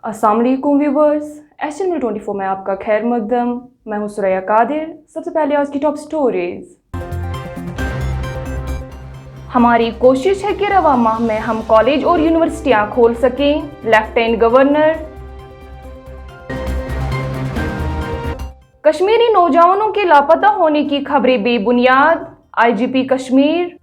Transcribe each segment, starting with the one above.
अस्सलाम वालेकुम viewers, HML 24 में आपका खैर मकदम। मैं हूं सुरैया कादिर। सबसे पहले आज की टॉप स्टोरीज। हमारी कोशिश है कि रवा माह में हम कॉलेज और यूनिवर्सिटियां खोल सकें, लेफ्टिनेंट गवर्नर। कश्मीरी नौजवानों के लापता होने की खबरें बेबुनियाद, IGP कश्मीर।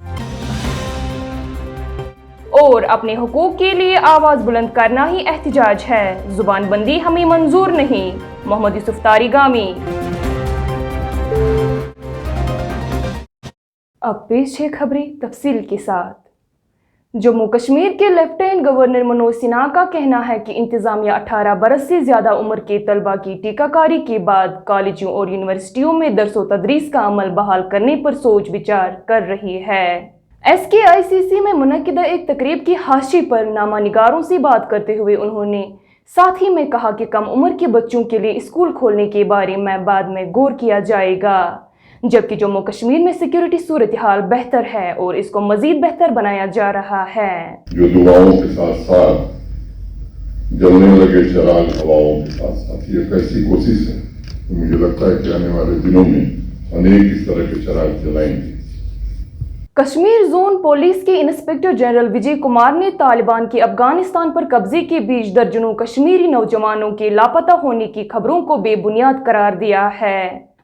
और अपने हुकूक के लिए आवाज बुलंद करना ही एहतिजाज है, जुबान बंदी हमें मंजूर नहीं, मोहम्मद यूसुफ तारिगामी। अब पेश है खबरें तफसील के साथ। जम्मू कश्मीर के लेफ्टिनेंट गवर्नर मनोज सिन्हा का कहना है कि इंतजामिया 18 बरस से ज्यादा उम्र के तलबा की टीकाकारी के बाद कॉलेजों और यूनिवर्सिटियों में दरस व तदरीस का अमल बहाल करने पर सोच विचार कर रही है। SKICC में मुनक्किदा एक तकरीब की हाशी पर नामानिगारों से बात करते हुए उन्होंने साथ ही में कहा कि कम उम्र के बच्चों के लिए स्कूल खोलने के बारे में बाद में गौर किया जाएगा, जबकि जम्मू कश्मीर में सिक्योरिटी सूरत हाल बेहतर है और इसको मजीद बेहतर बनाया जा रहा है। जो दुआओं के साथ साथ जलने लगे चिराग हवाओं के साथ साथ ये एक ऐसी कोशिश है तो मुझे लगता है कि आने वाले दिनों में अनेक इस तरह के चिराग जलाएंगे। कश्मीर जोन पुलिस के इंस्पेक्टर जनरल विजय कुमार ने तालिबान के अफगानिस्तान पर कब्जे के बीच दर्जनों कश्मीरी नौजवानों के लापता होने की खबरों को बेबुनियाद करार दिया है।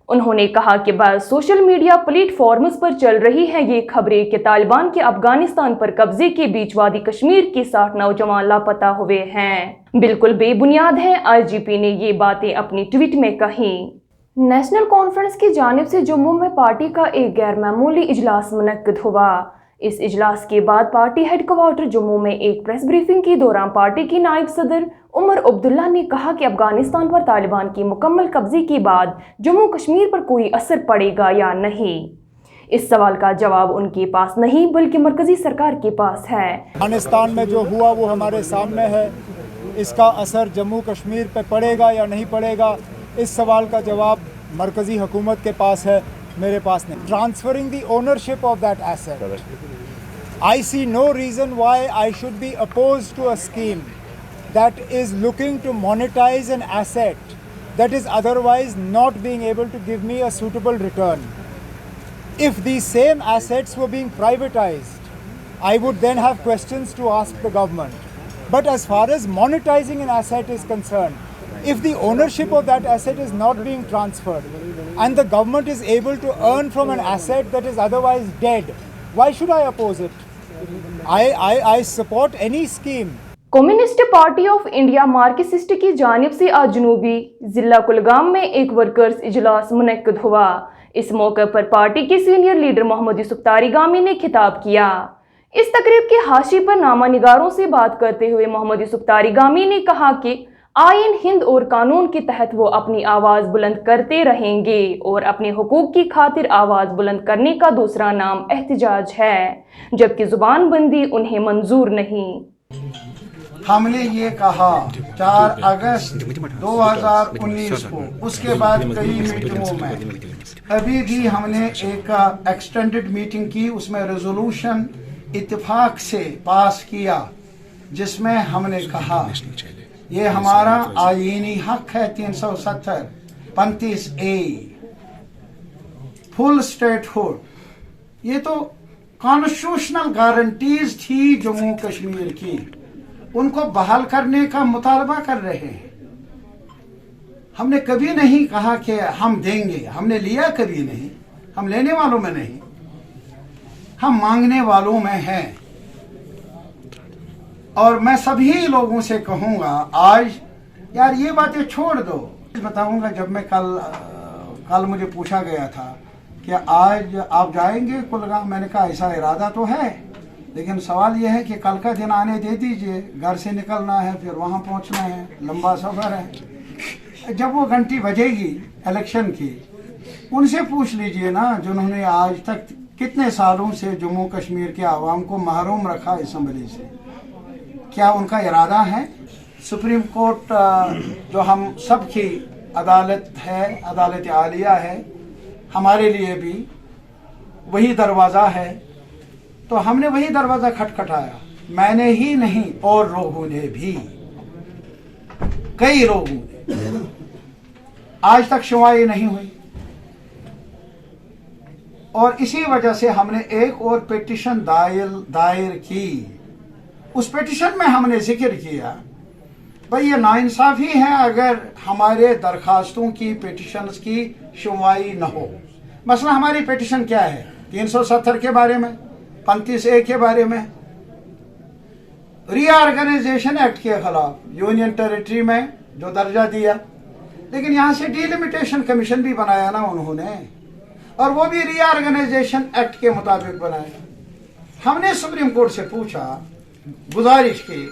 उन्होंने कहा कि बाद सोशल मीडिया प्लेटफॉर्म्स पर चल रही हैं ये खबरें कि तालिबान के अफगानिस्तान पर कब्जे के बीच वादी कश्मीर के 60 नौजवान लापता हुए हैं, बिल्कुल बेबुनियाद है। IGP ने ये बातें अपनी ट्वीट में कही। नेशनल कॉन्फ्रेंस की जानिब से जम्मू में पार्टी का एक गैर मामूली इजलास मुनक्किद हुआ। इस इजलास के बाद पार्टी हेडक्वार्टर जम्मू में एक प्रेस ब्रीफिंग के दौरान पार्टी की नायब सदर उमर अब्दुल्ला ने कहा कि अफगानिस्तान पर तालिबान की मुकम्मल कब्जे के बाद जम्मू कश्मीर पर कोई असर पड़ेगा या नहीं। इस सवाल का जवाब उनके पास नहीं बल्कि मरकजी सरकार के पास है। अफगानिस्तान में जो हुआ वो हमारे सामने है, इसका असर जम्मू कश्मीर पर पड़ेगा या नहीं पड़ेगा, इस सवाल का जवाब मरकजी हुकूमत के पास है, मेरे पास नहीं। Transferring the ownership of that asset, I see no reason why I should be opposed to a scheme that is looking to monetize an asset that is otherwise not being able to give me a suitable return. If these same assets were being privatized, I would then have questions to ask the government. But as far as monetizing an asset is concerned, if the ownership of that asset is not being transferred and the government is able to earn from an asset that is otherwise dead, why should I oppose it? I support any scheme. Communist party of India Marxist की जानिब से आज जनूबी जिला कुलगाम में एक workers इजलास मुनक्किद हुआ। इस मौके पर पार्टी के सीनियर लीडर मोहम्मद यूसुफ तारिगामी ने खिताब किया। इस तकरीब के हाशी पर नामानिगारों से बात करते हुए मोहम्मद यूसुफ तारिगामी ने कहा कि आईन हिंद और कानून के तहत वो अपनी आवाज़ बुलंद करते रहेंगे और अपने हुकूक की खातिर आवाज़ बुलंद करने का दूसरा नाम एहतिजाज है, जबकि जुबान बंदी उन्हें मंजूर नहीं। हमने ये कहा 4 अगस्त 2019 को, उसके बाद कई मीटिंगों में अभी भी हमने एक एक्सटेंडेड मीटिंग की, उसमें रेजोल्यूशन इत्तेफाक से पास किया जिसमें हमने कहा ये हमारा आईनी हक है 370 35A फुल स्टेटहुड। ये तो कॉन्स्टिट्यूशनल गारंटीज थी जम्मू कश्मीर की, उनको बहाल करने का मुतालबा कर रहे हैं। हमने कभी नहीं कहा कि हम देंगे, हमने लिया कभी नहीं, हम लेने वालों में नहीं, हम मांगने वालों में हैं। और मैं सभी लोगों से कहूंगा आज यार ये बातें छोड़ दो। बताऊंगा जब मैं कल मुझे पूछा गया था कि आज आप जाएंगे कुलगाम, मैंने कहा ऐसा इरादा तो है, लेकिन सवाल यह है कि कल का दिन आने दे दीजिए, घर से निकलना है, फिर वहां पहुंचना है, लंबा सफर है। जब वो घंटी बजेगी इलेक्शन की, उनसे पूछ लीजिए ना जिन्होंने आज तक कितने सालों से जम्मू कश्मीर के आवाम को महरूम रखा असम्बली से, क्या उनका इरादा है? सुप्रीम कोर्ट जो हम सब की अदालत है, अदालत आलिया है, हमारे लिए भी वही दरवाज़ा है, तो हमने वही दरवाज़ा खटखटाया, मैंने ही नहीं और लोगों ने भी। कई लोगों ने, आज तक सुनवाई नहीं हुई। और इसी वजह से हमने एक और पिटीशन दायर की। उस पिटीशन में हमने जिक्र किया भाई ये नाइंसाफी है अगर हमारे दरखास्तों की पिटीशंस की सुनवाई न हो। मसला हमारी पिटीशन क्या है, 370 के बारे में, 35A के बारे में, रीऑर्गेनाइजेशन एक्ट के खिलाफ यूनियन टेरिटरी में जो दर्जा दिया, लेकिन यहाँ से डिलिमिटेशन कमीशन भी बनाया ना उन्होंने, और वो भी रीऑर्गेनाइजेशन एक्ट के मुताबिक बनाया। हमने सुप्रीम कोर्ट से पूछा, गुजारिश की,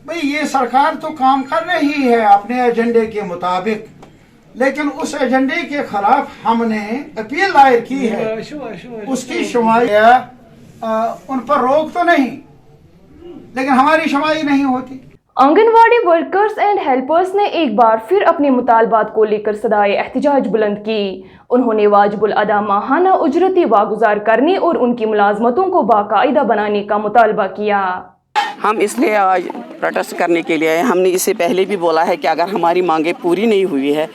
भाई ये सरकार तो काम कर रही है अपने एजेंडे के मुताबिक, लेकिन उस एजेंडे के खिलाफ हमने अपील दायर की है, उसकी सुनवाई उन पर रोक तो नहीं, लेकिन हमारी सुनवाई नहीं होती। आंगनवाड़ी वर्कर्स एंड हेल्पर्स ने एक बार फिर अपने मुतालबात को लेकर सदाए एहतजाज बुलंद की। उन्होंने वाजिबुल अदा माहाना उजरती वागुजार करने और उनकी मुलाजमतों को बाकायदा बनाने का मुतालबा किया। हम इसलिए आज प्रोटेस्ट करने के लिए आए। हमने इससे पहले भी बोला है कि अगर हमारी मांगें पूरी नहीं हुई है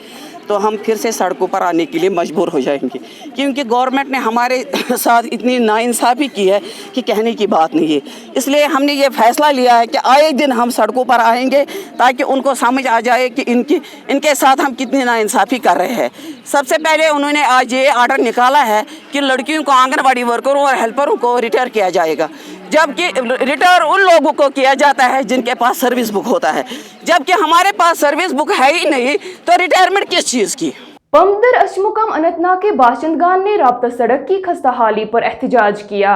तो हम फिर से सड़कों पर आने के लिए मजबूर हो जाएंगे, क्योंकि गवर्नमेंट ने हमारे साथ इतनी नाइंसाफ़ी की है कि कहने की बात नहीं है। इसलिए हमने ये फैसला लिया है कि आए दिन हम सड़कों पर आएंगे ताकि उनको समझ आ जाए कि इनके साथ हम कितनी नाइंसाफ़ी कर रहे हैं। सबसे पहले उन्होंने आज ये आर्डर निकाला है कि लड़कियों को, आंगनबाड़ी वर्करों और हेल्परों को रिटायर किया जाएगा, जबकि रिटायर उन लोगों को किया जाता है जिनके पास सर्विस बुक होता है, जबकि हमारे पास सर्विस बुक है ही नहीं, तो रिटायरमेंट किस चीज़ की। पमदर अशमुकम अनंतनाग के बाशिंदगान ने राब्ता सड़क की खस्ताहाली पर एहतजाज किया।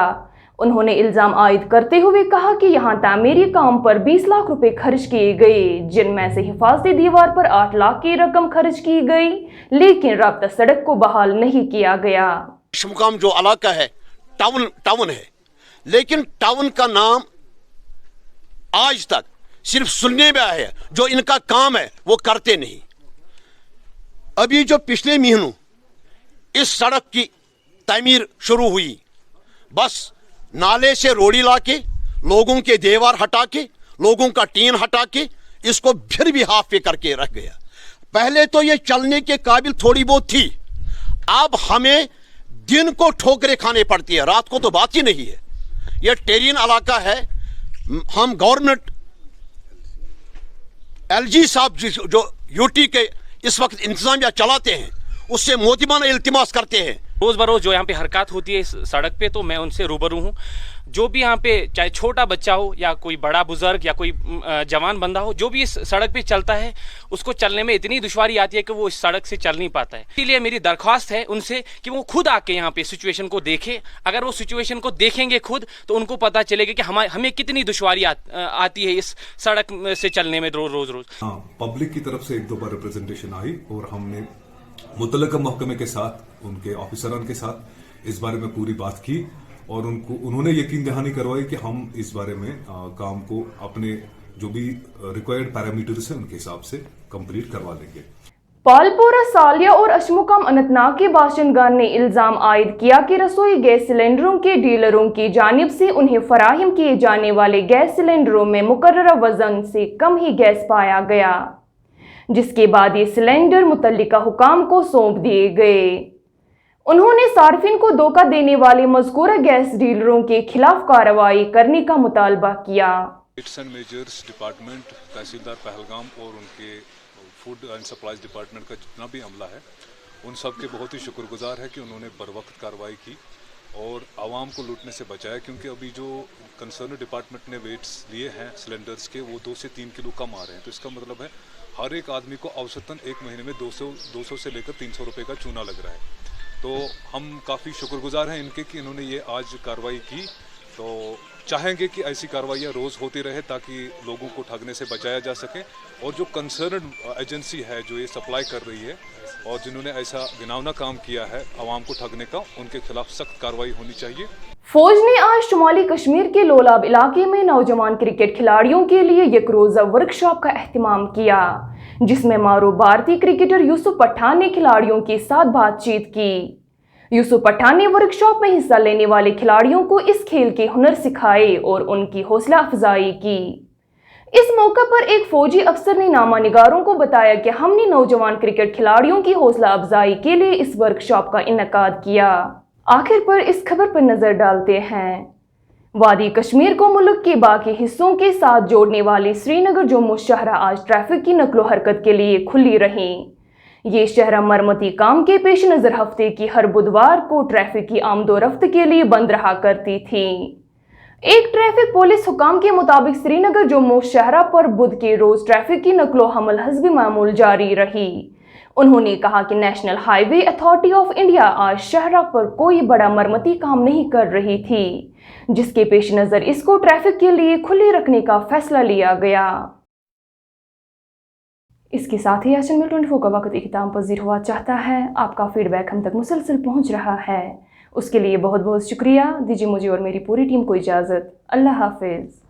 उन्होंने इल्ज़ाम आयद करते हुए कहा कि यहाँ तामीरी काम पर 20 लाख रुपए खर्च किए गए, जिनमें से हिफाजती दीवार पर 8 लाख की रकम खर्च की गई, लेकिन राब्ता सड़क को बहाल नहीं किया गया। अशमुकम जो इलाका है टाउन है, लेकिन टाउन का नाम आज तक सिर्फ सुनने में आया है, जो इनका काम है वो करते नहीं। अभी जो पिछले महीनों इस सड़क की तामीर शुरू हुई, बस नाले से रोड़ी लाके, लोगों के दीवार हटा के, लोगों का टीन हटा के, इसको फिर भी हाफ पे करके रख गया। पहले तो ये चलने के काबिल थोड़ी बहुत थी, अब हमें दिन को ठोकरें खाने पड़ती है, रात को तो बात ही नहीं है। यह टेरिन इलाका है। हम गवर्नमेंट एलजी साहब जो यूटी के इस वक्त इंतजामिया चलाते हैं, उससे मोदिमाना इल्तिमास करते हैं। रोज़ बरोज़ जो यहाँ पे हरकत होती है इस सड़क पे, तो मैं उनसे रूबरू हूँ। जो भी यहाँ पे चाहे छोटा बच्चा हो या कोई बड़ा बुजुर्ग या कोई जवान बंदा हो, जो भी इस सड़क पे चलता है उसको चलने में इतनी दुश्वारी आती है कि वो इस सड़क से चल नहीं पाता है। इसीलिए मेरी दरख्वास्त है उनसे कि वो खुद आके यहाँ पे सिचुएशन को देखें। अगर वो सिचुएशन को देखेंगे खुद, तो उनको पता चलेगा कि हमें कितनी दुश्वारी आती है इस सड़क से चलने में रोज़। हाँ, पब्लिक की तरफ से 1-2 बार रिप्रेजेंटेशन आई और हमने मुतल्लिका महकमे के साथ, उनके ऑफिसरान के साथ इस बारे में पूरी बात की और उन्होंने यकीन दहानी करवाई कि हम इस बारे में काम को अपने जो भी रिक्वायर्ड पैरामीटर्स हैं उनके हिसाब से कंप्लीट करवा लेंगे। पालपोरा, सालिया और अशमुकम अनंतनाग के बाशिंदगान ने इल्जाम आयद किया कि रसोई गैस सिलेंडरों के डीलरों की जानिब से उन्हें फराहम किए जाने वाले गैस सिलेंडरों में मुकर्ररा वजन से कम ही गैस पाया गया, जिसके बाद ये सिलेंडर मुतल्लिका हुकाम को सौंप दिए गए। उन्होंने सार्फिन को धोखा देने वाले मज़कूरा गैस डीलरों के खिलाफ कार्रवाई करने का मुतालबा किया। रेट्स एंड मेजर्स डिपार्टमेंट, तहसीलदार पहलगाम और उनके फूड एंड सप्लाईज डिपार्टमेंट का जितना भी अमला है, उन सब के बहुत ही शुक्रगुजार है कि उन्होंने बर वक्त कार्रवाई की और आवाम को लूटने से बचाया। क्योंकि अभी जो कंसर्न डिपार्टमेंट ने वेट्स लिए हैं सिलेंडर्स के, वो 2 से 3 किलो कम आ रहे हैं। तो इसका मतलब है हर एक आदमी को औसतन एक महीने में 200 से लेकर 300 रुपये का चूना लग रहा है। तो हम काफ़ी शुक्रगुजार हैं इनके कि इन्होंने ये आज कार्रवाई की। तो चाहेंगे कि ऐसी कार्रवाइयाँ रोज़ होती रहे ताकि लोगों को ठगने से बचाया जा सके। और जो कंसर्न एजेंसी है जो ये सप्लाई कर रही है और जिन्होंने ऐसा घिनौना काम किया है आवाम को ठगने का, उनके खिलाफ सख्त कार्रवाई होनी चाहिए। फौज ने आज शुमाली कश्मीर के लोलाब इलाके में नौजवान क्रिकेट खिलाड़ियों के लिए एक रोज़ा वर्कशॉप का एहतमाम किया, जिसमें मारूफ भारतीय क्रिकेटर यूसुफ पठान ने खिलाड़ियों के साथ बातचीत की। यूसुफ पठान ने वर्कशॉप में हिस्सा लेने वाले खिलाड़ियों को इस खेल के हुनर सिखाए और उनकी हौसला अफजाई की। इस मौके पर एक फौजी अफसर ने नामा निगारों को बताया कि हमने नौजवान क्रिकेट खिलाड़ियों की हौसला अफजाई के लिए इस वर्कशॉप का इनेकाद किया। आखिर पर इस खबर पर नजर डालते हैं। वादी कश्मीर को मुल्क के बाकी हिस्सों के साथ जोड़ने वाली श्रीनगर जम्मू शहरा आज ट्रैफिक की नकलो हरकत के लिए खुली रही। ये शहरा मरम्मती काम के पेश नज़र हफ्ते की हर बुधवार को ट्रैफिक की आमदोरफ्त के लिए बंद रहा करती थी। एक ट्रैफिक पुलिस हुकाम के मुताबिक श्रीनगर जम्मू शहरा पर बुध के रोज ट्रैफिक की नकलो हमल हस्बी मामूल जारी रही। उन्होंने कहा कि national highway authority of India आज शहरा पर कोई बड़ा मरम्मती काम नहीं कर रही थी, जिसके पेश नज़र इसको ट्रैफिक के लिए खुले रखने का फैसला लिया गया। इसके साथ ही चैनल 24 का वक्त इख्तिताम पजीर हुआ चाहता है। आपका फीडबैक हम तक मुसलसल पहुंच रहा है, उसके लिए बहुत बहुत शुक्रिया। दीजिए मुझे और मेरी पूरी टीम को इजाज़त। अल्लाह हाफिज़।